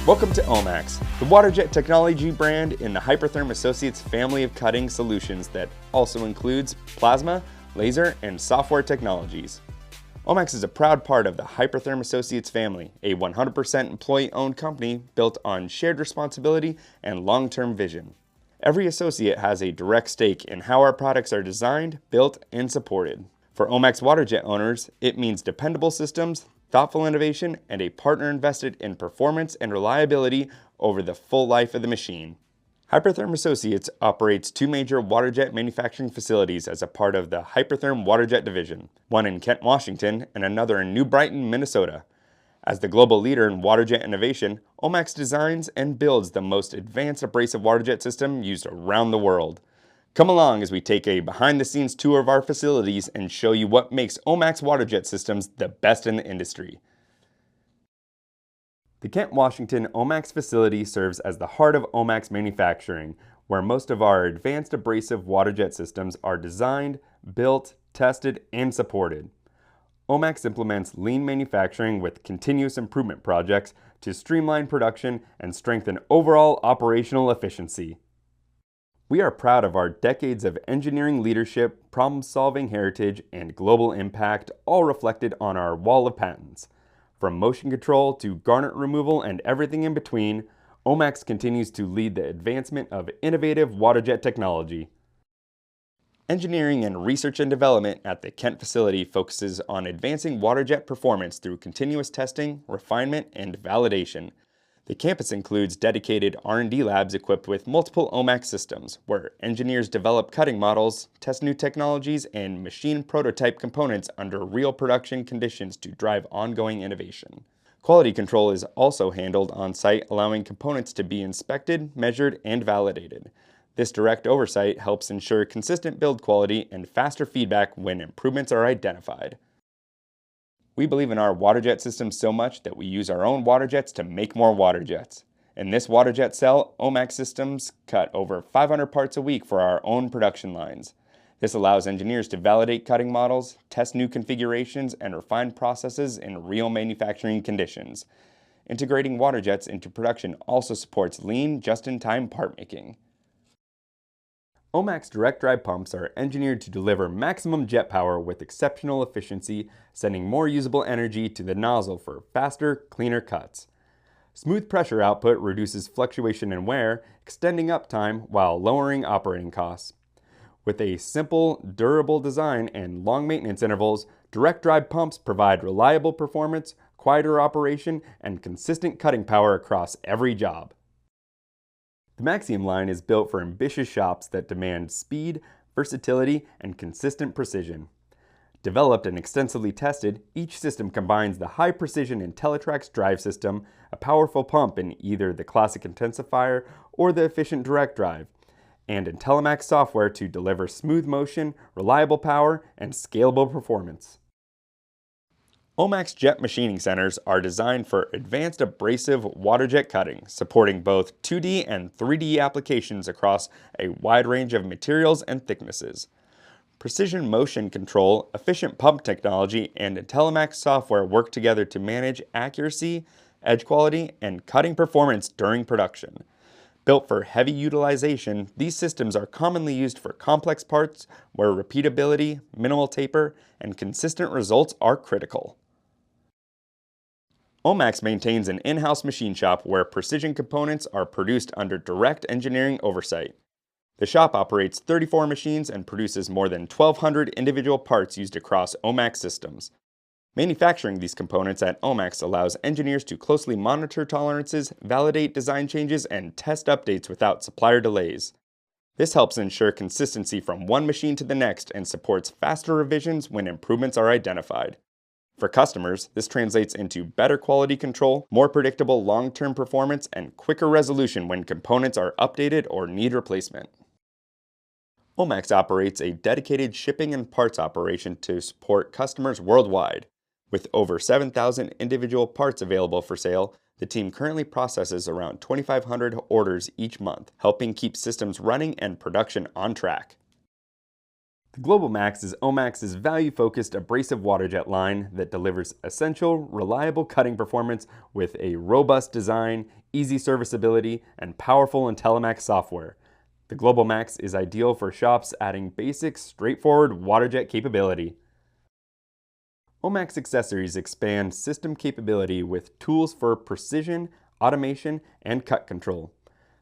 Welcome to Omax, the waterjet technology brand in the Hypertherm Associates family of cutting solutions that also includes plasma, laser, and software technologies. Omax is a proud part of the Hypertherm Associates family, a 100% employee-owned company built on shared responsibility and long-term vision. Every associate has a direct stake in how our products are designed, built, and supported. For Omax waterjet owners, it means dependable systems, thoughtful innovation, and a partner invested in performance and reliability over the full life of the machine. Hypertherm Associates operates two major waterjet manufacturing facilities as a part of the Hypertherm Waterjet Division, one in Kent, Washington, and another in New Brighton, Minnesota. As the global leader in waterjet innovation, Omax designs and builds the most advanced abrasive waterjet system used around the world. Come along as we take a behind-the-scenes tour of our facilities and show you what makes Omax waterjet systems the best in the industry. The Kent, Washington Omax facility serves as the heart of Omax manufacturing, where most of our advanced abrasive waterjet systems are designed, built, tested, and supported. Omax implements lean manufacturing with continuous improvement projects to streamline production and strengthen overall operational efficiency. We are proud of our decades of engineering leadership, problem-solving heritage, and global impact, all reflected on our wall of patents. From motion control to garnet removal and everything in between, Omax continues to lead the advancement of innovative waterjet technology. Engineering and research and development at the Kent facility focuses on advancing waterjet performance through continuous testing, refinement, and validation. The campus includes dedicated R&D labs equipped with multiple Omax systems, where engineers develop cutting models, test new technologies, and machine prototype components under real production conditions to drive ongoing innovation. Quality control is also handled on-site, allowing components to be inspected, measured, and validated. This direct oversight helps ensure consistent build quality and faster feedback when improvements are identified. We believe in our waterjet systems so much that we use our own waterjets to make more waterjets. In this waterjet cell, Omax systems cut over 500 parts a week for our own production lines. This allows engineers to validate cutting models, test new configurations, and refine processes in real manufacturing conditions. Integrating waterjets into production also supports lean, just-in-time part making. Omax direct drive pumps are engineered to deliver maximum jet power with exceptional efficiency, sending more usable energy to the nozzle for faster, cleaner cuts. Smooth pressure output reduces fluctuation and wear, extending uptime while lowering operating costs. With a simple, durable design and long maintenance intervals, direct drive pumps provide reliable performance, quieter operation, and consistent cutting power across every job. The Maxium line is built for ambitious shops that demand speed, versatility, and consistent precision. Developed and extensively tested, each system combines the high-precision IntelliTrax drive system, a powerful pump in either the classic intensifier or the efficient direct drive, and IntelliMax software to deliver smooth motion, reliable power, and scalable performance. Omax jet machining centers are designed for advanced abrasive waterjet cutting, supporting both 2D and 3D applications across a wide range of materials and thicknesses. Precision motion control, efficient pump technology, and IntelliMax software work together to manage accuracy, edge quality, and cutting performance during production. Built for heavy utilization, these systems are commonly used for complex parts where repeatability, minimal taper, and consistent results are critical. Omax maintains an in-house machine shop where precision components are produced under direct engineering oversight. The shop operates 34 machines and produces more than 1,200 individual parts used across Omax systems. Manufacturing these components at Omax allows engineers to closely monitor tolerances, validate design changes, and test updates without supplier delays. This helps ensure consistency from one machine to the next and supports faster revisions when improvements are identified. For customers, this translates into better quality control, more predictable long-term performance, and quicker resolution when components are updated or need replacement. Omax operates a dedicated shipping and parts operation to support customers worldwide. With over 7,000 individual parts available for sale, the team currently processes around 2,500 orders each month, helping keep systems running and production on track. The Global Max is Omax's value-focused abrasive water jet line that delivers essential, reliable cutting performance with a robust design, easy serviceability, and powerful IntelliMax software. The Global Max is ideal for shops adding basic, straightforward water jet capability. Omax accessories expand system capability with tools for precision, automation, and cut control.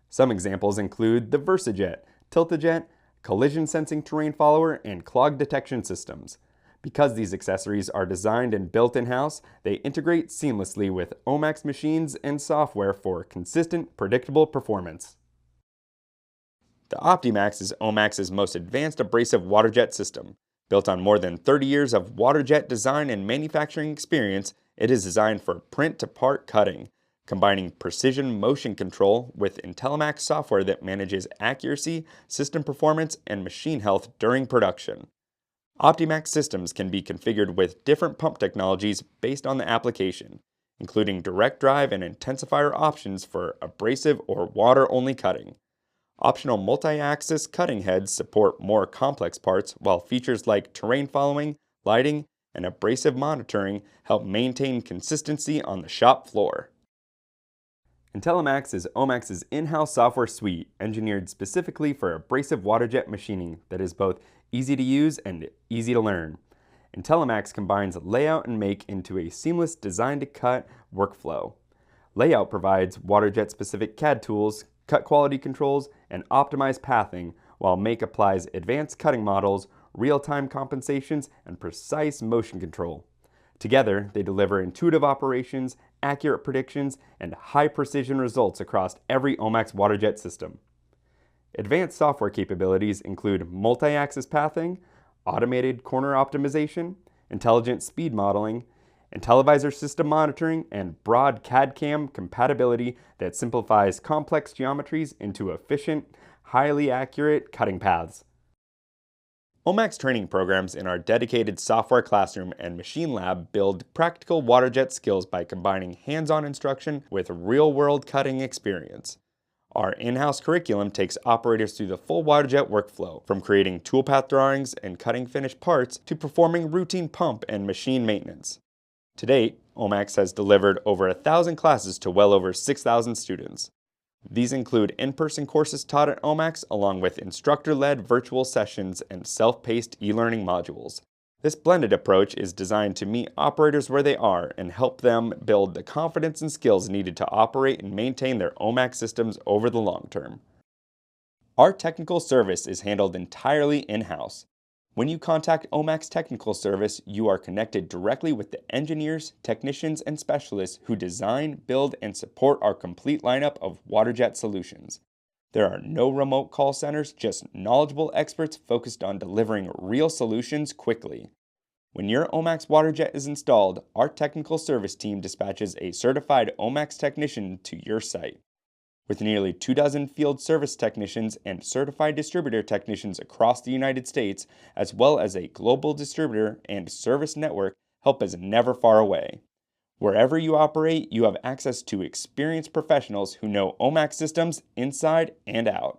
Some examples include the VersaJet, Tiltajet, collision sensing terrain follower, and clog detection systems. Because these accessories are designed and built in-house, they integrate seamlessly with Omax machines and software for consistent, predictable performance. The OptiMax is Omax's most advanced abrasive water jet system. Built on more than 30 years of water jet design and manufacturing experience, it is designed for print-to-part cutting, combining precision motion control with IntelliMax software that manages accuracy, system performance, and machine health during production. OptiMax systems can be configured with different pump technologies based on the application, including direct drive and intensifier options for abrasive or water-only cutting. Optional multi-axis cutting heads support more complex parts, while features like terrain following, lighting, and abrasive monitoring help maintain consistency on the shop floor. IntelliMax is Omax's in-house software suite engineered specifically for abrasive water jet machining that is both easy to use and easy to learn. IntelliMax combines layout and make into a seamless design-to-cut workflow. Layout provides water jet specific CAD tools, cut quality controls, and optimized pathing, while Make applies advanced cutting models, real-time compensations, and precise motion control. Together, they deliver intuitive operations, accurate predictions, and high-precision results across every Omax water jet system. Advanced software capabilities include multi-axis pathing, automated corner optimization, intelligent speed modeling, IntelliVisor system monitoring, and broad CAD/CAM compatibility that simplifies complex geometries into efficient, highly accurate cutting paths. Omax training programs in our dedicated software classroom and machine lab build practical water jet skills by combining hands-on instruction with real-world cutting experience. Our in-house curriculum takes operators through the full water jet workflow, from creating toolpath drawings and cutting finished parts to performing routine pump and machine maintenance. To date, Omax has delivered over 1,000 classes to well over 6,000 students. These include in-person courses taught at Omax, along with instructor-led virtual sessions and self-paced e-learning modules. This blended approach is designed to meet operators where they are and help them build the confidence and skills needed to operate and maintain their Omax systems over the long term. Our technical service is handled entirely in-house. When you contact Omax Technical Service, you are connected directly with the engineers, technicians, and specialists who design, build, and support our complete lineup of water jet solutions. There are no remote call centers, just knowledgeable experts focused on delivering real solutions quickly. When your Omax water jet is installed, our technical service team dispatches a certified Omax technician to your site. With nearly 24 field service technicians and certified distributor technicians across the United States, as well as a global distributor and service network, help is never far away. Wherever you operate, you have access to experienced professionals who know Omax systems inside and out.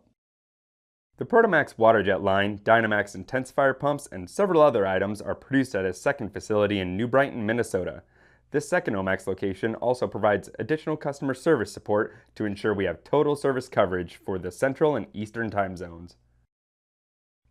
The Protomax water jet line, Dynamax intensifier pumps, and several other items are produced at a second facility in New Brighton, Minnesota. This second Omax location also provides additional customer service support to ensure we have total service coverage for the Central and Eastern time zones.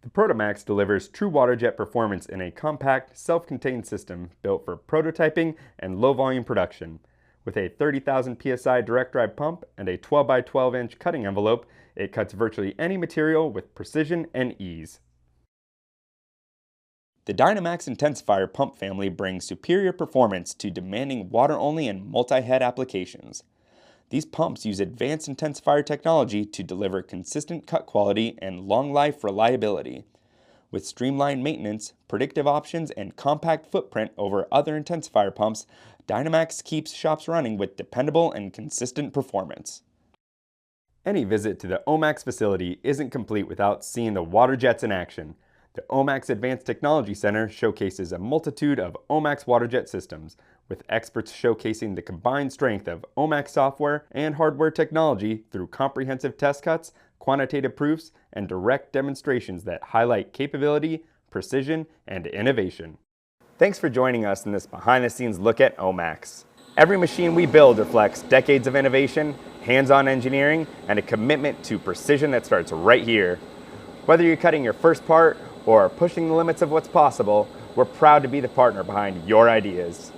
The Protomax delivers true water jet performance in a compact, self-contained system built for prototyping and low-volume production. With a 30,000 psi direct drive pump and a 12 by 12 inch cutting envelope, it cuts virtually any material with precision and ease. The Dynamax intensifier pump family brings superior performance to demanding water-only and multi-head applications. These pumps use advanced intensifier technology to deliver consistent cut quality and long-life reliability. With streamlined maintenance, predictive options, and compact footprint over other intensifier pumps, Dynamax keeps shops running with dependable and consistent performance. Any visit to the Omax facility isn't complete without seeing the water jets in action. The Omax Advanced Technology Center showcases a multitude of Omax water jet systems, with experts showcasing the combined strength of Omax software and hardware technology through comprehensive test cuts, quantitative proofs, and direct demonstrations that highlight capability, precision, and innovation. Thanks for joining us in this behind-the-scenes look at OMAX. Every machine we build reflects decades of innovation, hands-on engineering, and a commitment to precision that starts right here. Whether you're cutting your first part or pushing the limits of what's possible, we're proud to be the partner behind your ideas.